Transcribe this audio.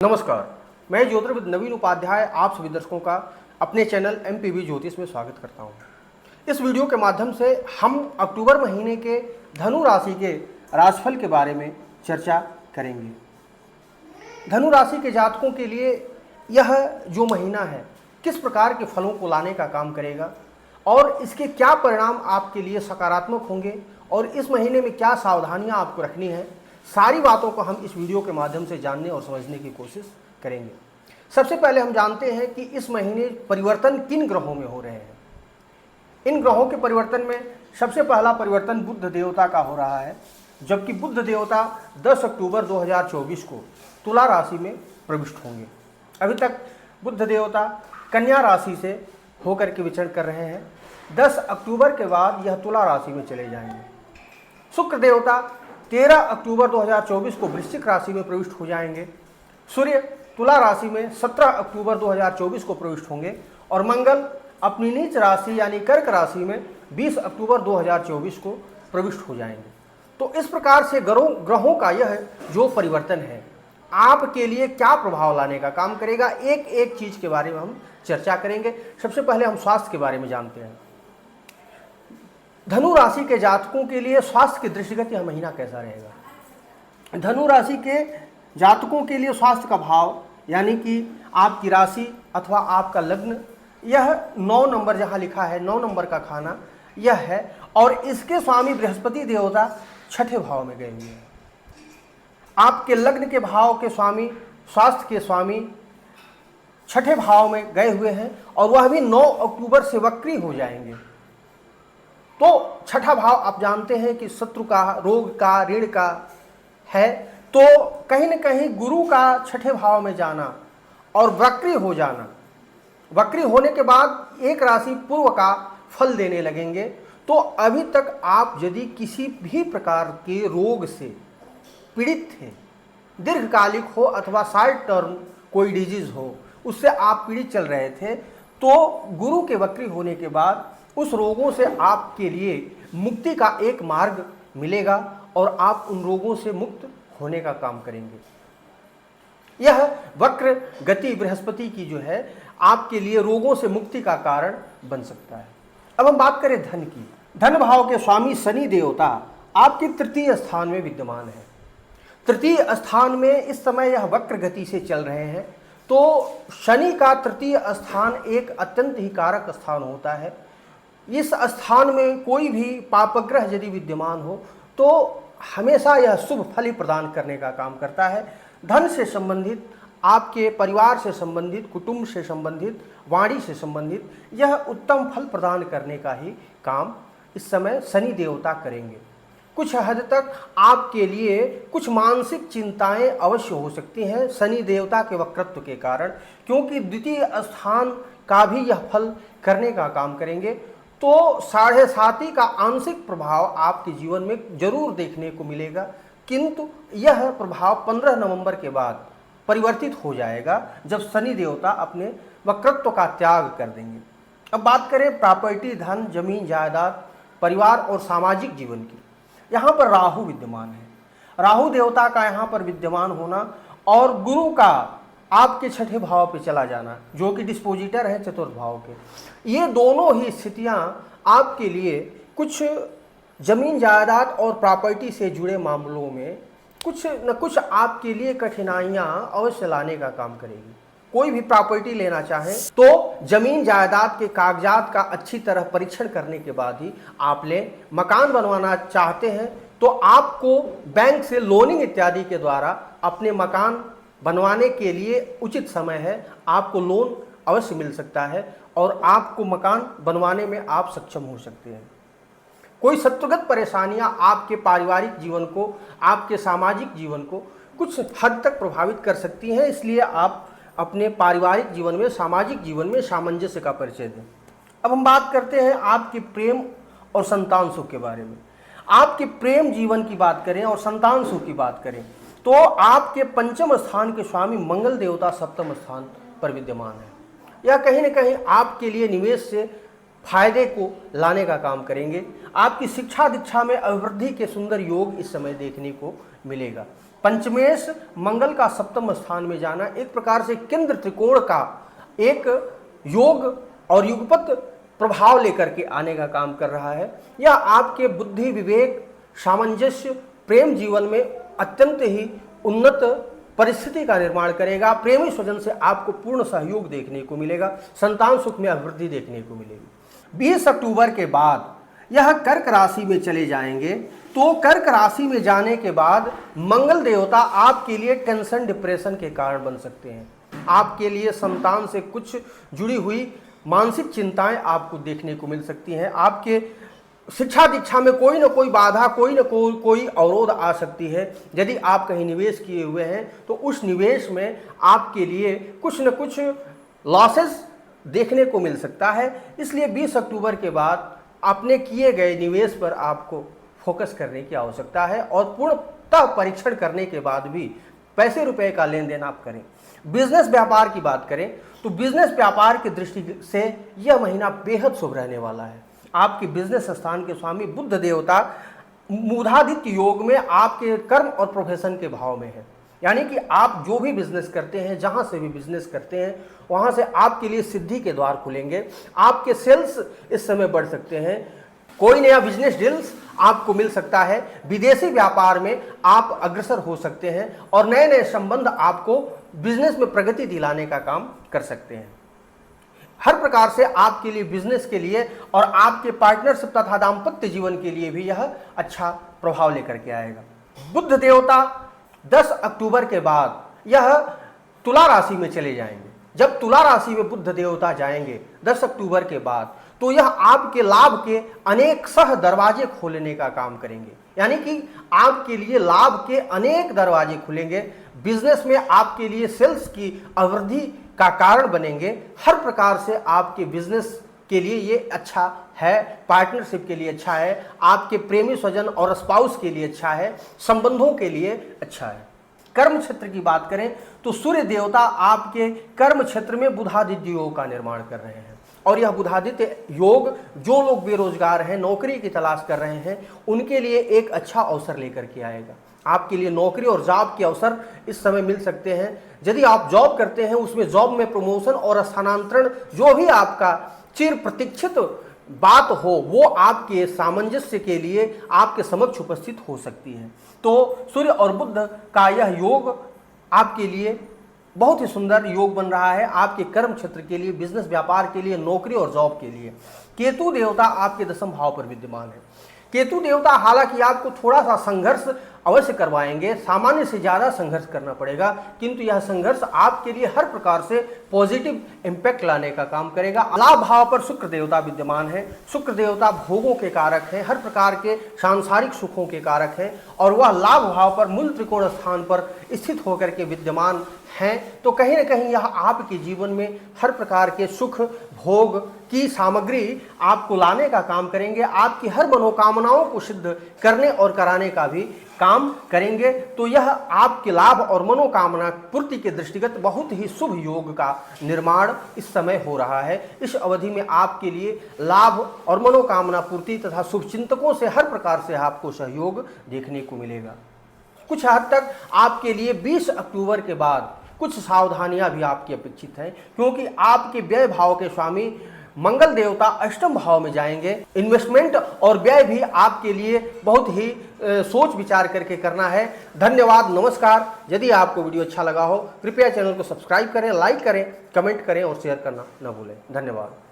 नमस्कार, मैं ज्योतिर्विद नवीन उपाध्याय आप सभी दर्शकों का अपने चैनल एमपीवी ज्योतिष में स्वागत करता हूं। इस वीडियो के माध्यम से हम अक्टूबर महीने के धनु राशि के राशिफल के बारे में चर्चा करेंगे। धनु राशि के जातकों के लिए यह जो महीना है किस प्रकार के फलों को लाने का काम करेगा और इसके क्या परिणाम आपके लिए सकारात्मक होंगे और इस महीने में क्या सावधानियां आपको रखनी है, सारी बातों को हम इस वीडियो के माध्यम से जानने और समझने की कोशिश करेंगे। सबसे पहले हम जानते हैं कि इस महीने परिवर्तन किन ग्रहों में हो रहे हैं। इन ग्रहों के परिवर्तन में सबसे पहला परिवर्तन बुध देवता का हो रहा है, जबकि बुध देवता 10 अक्टूबर 2024 को तुला राशि में प्रविष्ट होंगे। अभी तक बुध देवता कन्या राशि से होकर के विचरण कर रहे हैं। 10 अक्टूबर के बाद यह तुला राशि में चले जाएंगे। शुक्र देवता 13 अक्टूबर 2024 को वृश्चिक राशि में प्रविष्ट हो जाएंगे। सूर्य तुला राशि में 17 अक्टूबर 2024 को प्रविष्ट होंगे और मंगल अपनी नीच राशि यानी कर्क राशि में 20 अक्टूबर 2024 को प्रविष्ट हो जाएंगे। तो इस प्रकार से ग्रहों का यह जो परिवर्तन है आपके लिए क्या प्रभाव लाने का काम करेगा, एक एक चीज के बारे में हम चर्चा करेंगे। सबसे पहले हम स्वास्थ्य के बारे में जानते हैं। धनु राशि के जातकों के लिए स्वास्थ्य के दृष्टिगत यह महीना कैसा रहेगा। धनु राशि के जातकों के लिए स्वास्थ्य का भाव यानी कि आपकी राशि अथवा आपका लग्न, यह 9 नंबर जहां लिखा है 9 नंबर का खाना यह है और इसके स्वामी बृहस्पति देवता छठे भाव में गए हुए हैं। आपके लग्न के भाव के स्वामी, स्वास्थ्य के स्वामी छठे भाव में गए हुए हैं और वह भी 9 अक्टूबर से वक्री हो जाएंगे। तो छठा भाव आप जानते हैं कि शत्रु का, रोग का, ऋण का है, तो कहीं न कहीं गुरु का छठे भाव में जाना और वक्री हो जाना, वक्री होने के बाद एक राशि पूर्व का फल देने लगेंगे। तो अभी तक आप यदि किसी भी प्रकार के रोग से पीड़ित थे, दीर्घकालिक हो अथवा शॉर्ट टर्म कोई डिजीज हो, उससे आप पीड़ित चल रहे थे, तो गुरु के वक्री होने के बाद उस रोगों से आपके लिए मुक्ति का एक मार्ग मिलेगा और आप उन रोगों से मुक्त होने का काम करेंगे। यह वक्र गति बृहस्पति की जो है आपके लिए रोगों से मुक्ति का कारण बन सकता है। अब हम बात करें धन की। धन भाव के स्वामी शनि देवता आपके तृतीय स्थान में विद्यमान है। तृतीय स्थान में इस समय यह वक्र गति से चल रहे हैं, तो शनि का तृतीय स्थान एक अत्यंत ही कारक स्थान होता है। इस स्थान में कोई भी पापग्रह यदि विद्यमान हो तो हमेशा यह शुभ फल ही प्रदान करने का काम करता है। धन से संबंधित, आपके परिवार से संबंधित, कुटुंब से संबंधित, वाणी से संबंधित यह उत्तम फल प्रदान करने का ही काम इस समय शनि देवता करेंगे। कुछ हद तक आपके लिए कुछ मानसिक चिंताएं अवश्य हो सकती हैं शनि देवता के वक्रत्व के कारण, क्योंकि द्वितीय स्थान का भी यह फल करने का काम करेंगे। तो 7.5 का आंशिक प्रभाव आपके जीवन में जरूर देखने को मिलेगा, किंतु यह प्रभाव 15 नवंबर के बाद परिवर्तित हो जाएगा जब शनि देवता अपने वक्रत्व का त्याग कर देंगे। अब बात करें प्रॉपर्टी, धन, जमीन, जायदाद, परिवार और सामाजिक जीवन की। यहाँ पर राहु विद्यमान है। राहु देवता का यहाँ पर विद्यमान होना और गुरु का आपके छठे भाव पे चला जाना, जो कि डिस्पोजिटर है चतुर्थ भाव के, ये दोनों ही स्थितियां आपके लिए कुछ जमीन, जायदाद और प्रॉपर्टी से जुड़े मामलों में कुछ न कुछ आपके लिए कठिनाइयां अवश्य लाने का काम करेगी। कोई भी प्रॉपर्टी लेना चाहे तो जमीन जायदाद के कागजात का अच्छी तरह परीक्षण करने के बाद ही आप लें। मकान बनवाना चाहते हैं तो आपको बैंक से लोनिंग इत्यादि के द्वारा अपने मकान बनवाने के लिए उचित समय है, आपको लोन अवश्य मिल सकता है और आपको मकान बनवाने में आप सक्षम हो सकते हैं। कोई शत्रुगत परेशानियां आपके पारिवारिक जीवन को, आपके सामाजिक जीवन को कुछ हद तक प्रभावित कर सकती हैं, इसलिए आप अपने पारिवारिक जीवन में, सामाजिक जीवन में सामंजस्य का परिचय दें। अब हम बात करते हैं आपके प्रेम और संतान सुख के बारे में। आपके प्रेम जीवन की बात करें और संतान सुख की बात करें तो आपके पंचम स्थान के स्वामी मंगल देवता सप्तम स्थान पर विद्यमान है। यह कहीं न कहीं आपके लिए निवेश से फायदे को लाने का काम करेंगे। आपकी शिक्षा दीक्षा में अभिवृद्धि के सुंदर योग इस समय देखने को मिलेगा। पंचमेश मंगल का सप्तम स्थान में जाना एक प्रकार से केंद्र त्रिकोण का एक योग और युगपत प्रभाव लेकर के आने का काम कर रहा है। यह आपके बुद्धि, विवेक, सामंजस्य, प्रेम जीवन में अत्यंत ही उन्नत परिस्थिति का निर्माण करेगा। प्रेमी स्वजन से आपको पूर्ण सहयोग देखने को मिलेगा। संतान सुख में अभिवृद्धि देखने को मिलेगी। 20 अक्टूबर के बाद यह कर्क राशि में चले जाएंगे, तो कर्क राशि में जाने के बाद मंगल देवता आपके लिए टेंशन, डिप्रेशन के कारण बन सकते हैं। आपके लिए संतान से कुछ जुड़ी हुई मानसिक चिंताएं आपको देखने को मिल सकती हैं। आपके शिक्षा दीक्षा में कोई ना कोई बाधा, कोई ना कोई अवरोध आ सकती है। यदि आप कहीं निवेश किए हुए हैं तो उस निवेश में आपके लिए कुछ न कुछ लॉसेस देखने को मिल सकता है। इसलिए 20 अक्टूबर के बाद अपने किए गए निवेश पर आपको फोकस करने की आवश्यकता है और पूर्णतः परीक्षण करने के बाद भी पैसे रुपए का लेन देन आप करें। बिजनेस व्यापार की बात करें तो बिजनेस व्यापार की दृष्टि से यह महीना बेहद शुभ रहने वाला है। आपके बिजनेस स्थान के स्वामी बुध देवता मूढ़ादित्य योग में आपके कर्म और प्रोफेशन के भाव में है। यानी कि आप जो भी बिजनेस करते हैं, जहां से भी बिजनेस करते हैं, वहां से आपके लिए सिद्धि के द्वार खुलेंगे। आपके सेल्स इस समय बढ़ सकते हैं। कोई नया बिजनेस डील्स आपको मिल सकता है। विदेशी व्यापार में आप अग्रसर हो सकते हैं और नए नए संबंध आपको बिजनेस में प्रगति दिलाने का काम कर सकते हैं। हर प्रकार से आपके लिए, बिजनेस के लिए और आपके पार्टनरशिप तथा दाम्पत्य जीवन के लिए भी यह अच्छा प्रभाव लेकर के आएगा। बुध देवता 10 अक्टूबर के बाद यह तुला राशि में चले जाएंगे। जब तुला राशि में बुध देवता जाएंगे 10 अक्टूबर के बाद, तो यह आपके लाभ के अनेक सह दरवाजे खोलने का काम करेंगे। यानी कि आपके लिए लाभ के अनेक दरवाजे खुलेंगे। बिजनेस में आपके लिए सेल्स की अवृद्धि का कारण बनेंगे। हर प्रकार से आपके बिजनेस के लिए ये अच्छा है, पार्टनरशिप के लिए अच्छा है, आपके प्रेमी स्वजन और स्पाउस के लिए अच्छा है, संबंधों के लिए अच्छा है। कर्म क्षेत्र की बात करें तो सूर्य देवता आपके कर्म क्षेत्र में बुधादित्य योग का निर्माण कर रहे हैं और यह बुधादित्य योग जो लोग बेरोजगार हैं, नौकरी की तलाश कर रहे हैं, उनके लिए एक अच्छा अवसर लेकर के आएगा। आपके लिए नौकरी और जॉब के अवसर इस समय मिल सकते हैं। यदि आप जॉब करते हैं, उसमें जॉब में प्रमोशन और स्थानांतरण, जो भी आपका चिर प्रतीक्षित बात हो, वो आपके सामंजस्य के लिए आपके समक्ष उपस्थित हो सकती है। तो सूर्य और बुध का यह योग आपके लिए बहुत ही सुंदर योग बन रहा है। आपके कर्म क्षेत्र के लिए, बिजनेस व्यापार के लिए, नौकरी और जॉब के लिए। केतु देवता आपके 10वें भाव पर विद्यमान है। केतु देवता हालांकि आपको थोड़ा सा संघर्ष अवश्य करवाएंगे, सामान्य से ज्यादा संघर्ष करना पड़ेगा, किंतु यह संघर्ष आपके लिए हर प्रकार से पॉजिटिव इंपैक्ट लाने का काम करेगा। लाभ भाव पर शुक्र देवता विद्यमान है। शुक्र देवता भोगों के कारक हैं, हर प्रकार के सांसारिक सुखों के कारक हैं और वह लाभ भाव पर मूल त्रिकोण स्थान पर स्थित होकर के विद्यमान हैं। तो कहीं न कहीं यह आपके जीवन में हर प्रकार के सुख भोग की सामग्री आपको लाने का काम करेंगे। आपकी हर मनोकामनाओं को सिद्ध करने और कराने का भी काम करेंगे। तो यह आपके लाभ और मनोकामना पूर्ति के दृष्टिगत बहुत ही शुभ योग का निर्माण इस समय हो रहा है। इस अवधि में आपके लिए लाभ और मनोकामना पूर्ति तथा शुभचिंतकों से हर प्रकार से आपको सहयोग देखने को मिलेगा। कुछ हद तक आपके लिए 20 अक्टूबर के बाद कुछ सावधानियां भी आपकी अपेक्षित हैं, क्योंकि आपके व्यय भाव के स्वामी मंगल देवता 8वें भाव में जाएंगे। इन्वेस्टमेंट और व्यय भी आपके लिए बहुत ही सोच विचार करके करना है। धन्यवाद, नमस्कार। यदि आपको वीडियो अच्छा लगा हो, कृपया चैनल को सब्सक्राइब करें, लाइक करें, कमेंट करें और शेयर करना न भूलें। धन्यवाद।